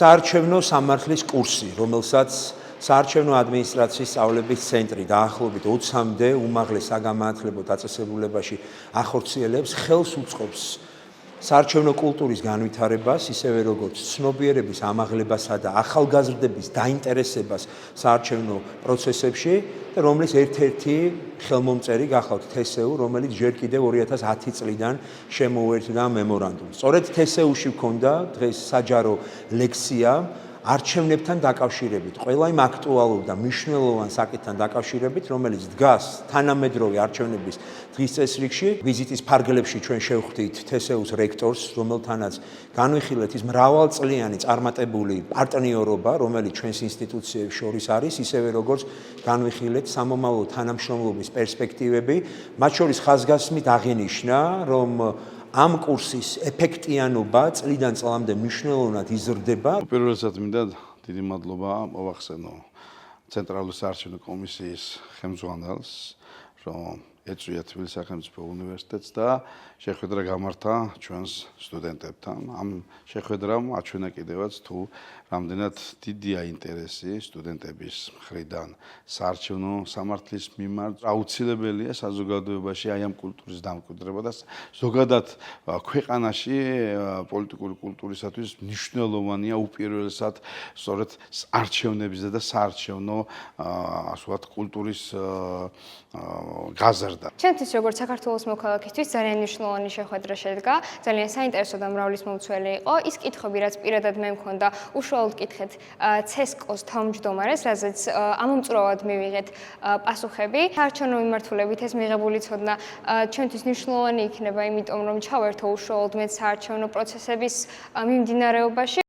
საარჩევნო სამართლის კურსი, რომელსაც საარჩევნო ადმინისტრაციის სწავლების ცენტრი დაახლოებით 20-მდე უმაღლეს საგანმანათლებლო დაწესებულებაში ახორციელებს, ხელს უწყობს საარჩევნო კულტურის განვითარებას, ისევე როგორც ცნობიერების ამაღლებასა და ახალგაზრდების დაინტერესებას საარჩევნო პროცესებში, რომლის ერთ-ერთი ხელმომწერი გახლავთ თსუ, რომელიც ჯერ კიდევ 2010 წლიდან შემოუერთდა მემორანდუმს. სწორედ თსუ-ში ჰქონდა დღეს საჯარო ლექსია არჩევნებთან დაკავშირებით, ყველა იმ აქტუალურ და მნიშვნელოვან საკითხთან დაკავშირებით, რომელიც დგას თანამედროვე არჩევნების დღის წესრიგში. ვიზიტის ფარგლებში ჩვენ შევხვდით თსუ-ს რექტორს, რომელთანაც განვიხილეთ ის მრავალწლიანი წარმატებული პარტნიორობა, რომელიც ჩვენს ინსტიტუციებს შორის არის, ისევე როგორც განვიხილეთ სამომავლო თანამშრომლობის პერსპექტივები, მათ შორის ხაზგასმით აღინიშნა, რომ ამ კურსის ეფექტიანობა წლიდან წლამდე მნიშვნელოვნად იზრდება. პირველად მინდა დიდი მადლობა მოვახსენო ცენტრალური საარჩევნო კომისიის ხელმძღვანელს, რომ ეწვია თბილისის სახელმწიფო უნივერსიტეტს და შეხვედრა გამართა ჩვენს სტუდენტებთან. ამ შეხვედრამ აჩვენა კიდევაც თუ რამდენად დიდია ინტერესი სტუდენტების მხრიდან საარჩევნო სამართლის მიმართ. აუცილებელია საზოგადოებაში აი ამ კულტურის დამკვიდრება და ზოგადად ქვეყანაში პოლიტიკური კულტურისათვის მნიშვნელოვანია უპირველესად სწორედ არჩევნების და საარჩევნო ასე ვთქვათ კულტურის გაზრდა. ჩემთვის როგორც საქართველოს მოქალაქისთვის ძალიან მნიშვნელოვანი შეხვედრა შედგა. ძალიან საინტერესო და მრავალისმომცველი იყო. ის კითხვები, რაც პირადად მე მქონდა, უშუალოდ კითხეთ CESCO-ს თავმჯდომარეს, რაზეც ამომწურავად მივიღეთ პასუხები. საარჩევნო მიმართულებით ეს მიღებული ცოდნა ჩვენთვის მნიშვნელოვანი იქნება, იმიტომ რომ ჩავერთო უშუალოდ მე საარჩევნო პროცესების მიმდინარეობაში.